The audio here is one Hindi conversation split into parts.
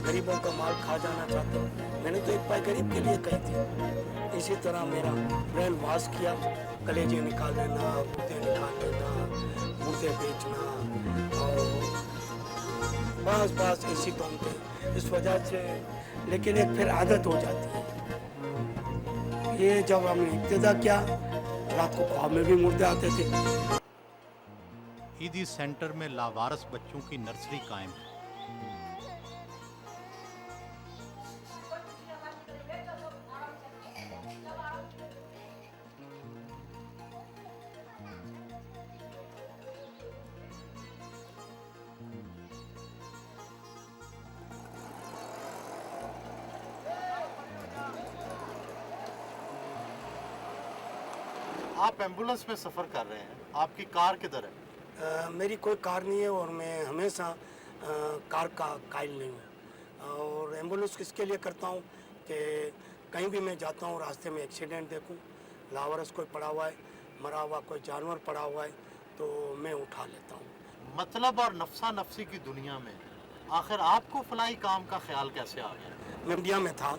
गरीबों का माल खा जाना चाहते हो। मैंने तो एक पाई गरीब के लिए कही थी। इसी तरह मेरा ब्रेन वॉश किया, कलेजे निकाल लेना, गुर्दे निकाल लेना, मुर्दे बेचना, और बस बस ऐसी तोमतें इस वजह से। लेकिन एक फिर आदत हो जाती है। ये जब हमने इब्तिदा किया, रात को ख्वाब में भी मुर्दे आते थे। ईदी सेंटर में लावारस बच्चों की नर्सरी कायम है। आप एम्बुलेंस में सफर कर रहे हैं, आपकी कार किधर है? मेरी कोई कार नहीं है और मैं हमेशा कार का कायल नहीं हूँ। और एम्बुलेंस किसके लिए करता हूँ कि कहीं भी मैं जाता हूँ, रास्ते में एक्सीडेंट देखूँ, लावारस कोई पड़ा हुआ है, मरा हुआ कोई जानवर पड़ा हुआ है, तो मैं उठा लेता हूँ। मतलब और नफसा नफसी की दुनिया में आखिर आपको फलाई काम का ख्याल कैसे आ गया? मैं इंडिया में था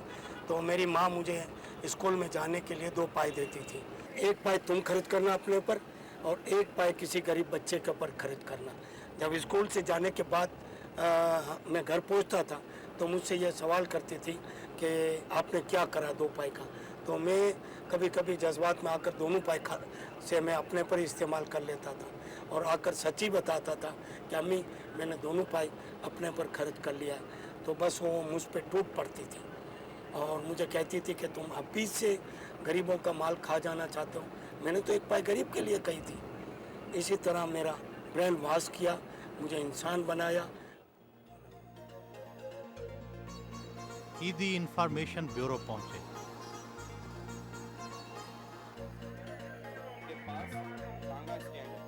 तो मेरी माँ मुझे स्कूल में जाने के लिए 2 पाई देती थी। एक पाई तुम खर्च करना अपने ऊपर और एक पाई किसी गरीब बच्चे के ऊपर खर्च करना। जब स्कूल से जाने के बाद मैं घर पहुंचता था तो मुझसे ये सवाल करती थी कि आपने क्या करा 2 पाई का। तो मैं कभी कभी जज्बात में आकर दोनों पाई से मैं अपने पर इस्तेमाल कर लेता था और आकर सच्ची बताता था कि अम्मी मैंने दोनों पाई अपने पर खर्च कर लिया। तो बस वो मुझ पर टूट पड़ती थी और मुझे कहती थी कि तुम अभी से गरीबों का माल खा जाना चाहते हो। मैंने तो एक पाई गरीब के लिए कही थी। इसी तरह मेरा ब्रेन वॉश किया, मुझे इंसान बनाया। ईदी इंफॉर्मेशन ब्यूरो पहुंचे। के पास टांगा स्टैंड है।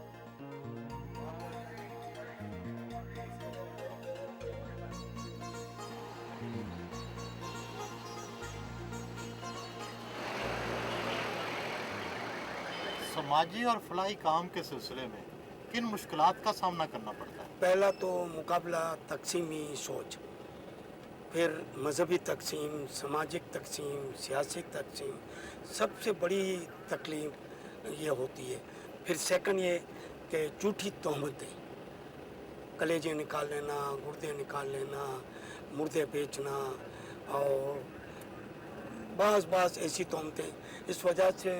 समाजी और फलाई काम के सिलसिले में किन मुश्किलात का सामना करना पड़ता है? पहला तो मुकाबला तकसीमी सोच, फिर मजहबी तकसीम, सामाजिक तकसीम, सियासी तकसीम, सबसे बड़ी तकलीफ ये होती है। फिर सेकंड ये कि झूठी तोहमतें, कलेजे निकाल लेना, गुर्दे निकाल लेना, मुर्दे बेचना, और बस बस ऐसी तोहमतें। इस वजह से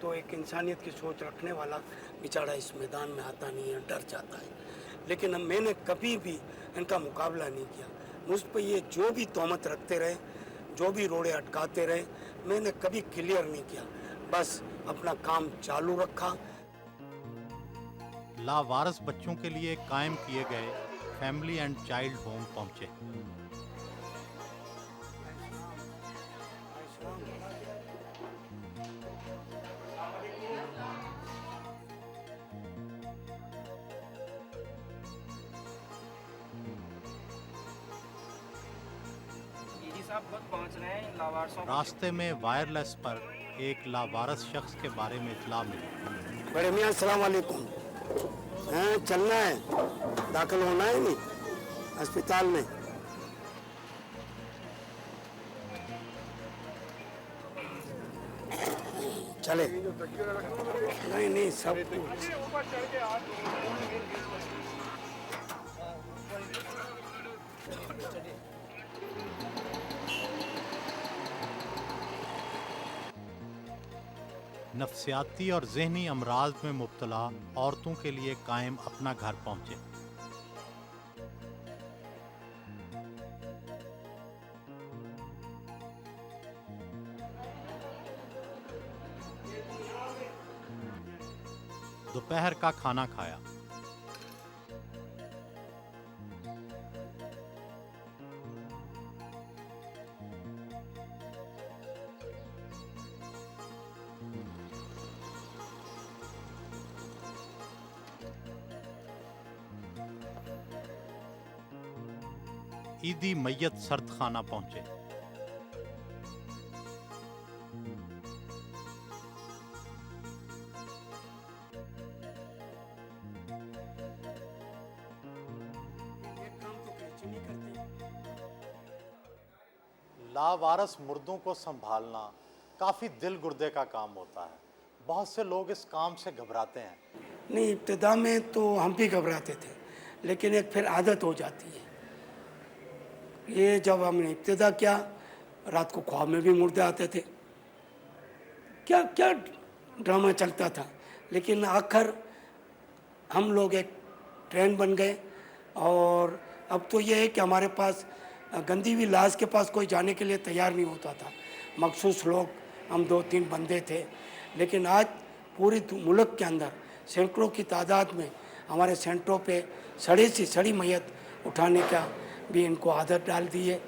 तो एक इंसानियत की सोच रखने वाला बेचारा इस मैदान में आता नहीं है, डर जाता है। लेकिन मैंने कभी भी इनका मुकाबला नहीं किया। मुझ पर ये जो भी तोहमत रखते रहे, जो भी रोड़े अटकाते रहे, मैंने कभी क्लियर नहीं किया, बस अपना काम चालू रखा। लावारस बच्चों के लिए कायम किए गए फैमिली एंड चाइल्ड होम पहुंचे। ईडी साहब खुद पहुंच रहे हैं लावारसों को। रास्ते में वायरलेस पर एक लावारस शख्स के बारे में इत्तला मिली। बड़े मियाँ अस्सलाम वालेकुम। हैं, चलना है, दाखिल होना है नहीं अस्पताल में। चले नहीं नहीं सब कुछ। नफसियाती और जहनी अमराज में मुब्तला औरतों के लिए कायम अपना घर पहुंचे। दोपहर का खाना खाया। ईदी मैयत सर्द खाना पहुंचे। एक काम तो कैची नहीं करती। लावारस मुर्दों को संभालना काफ़ी दिल गुर्दे का काम होता है। बहुत से लोग इस काम से घबराते हैं। नहीं, इब्तिदा में तो हम भी घबराते थे, लेकिन एक फिर आदत हो जाती है। ये जब हमने इब्तिदा किया, रात को ख्वाब में भी मुर्दे आते थे, क्या क्या ड्रामा चलता था। लेकिन आखिर हम लोग एक ट्रेंड बन गए और अब तो ये है कि हमारे पास गंदी हुई लाश के पास कोई जाने के लिए तैयार नहीं होता था। मखसूस लोग, हम 2-3 बंदे थे, लेकिन आज पूरे मुल्क के अंदर सैकड़ों की तादाद में हमारे सेंटरों पे सड़ी सी सड़ी मैयत उठाने का भी इनको आदत डाल दी है।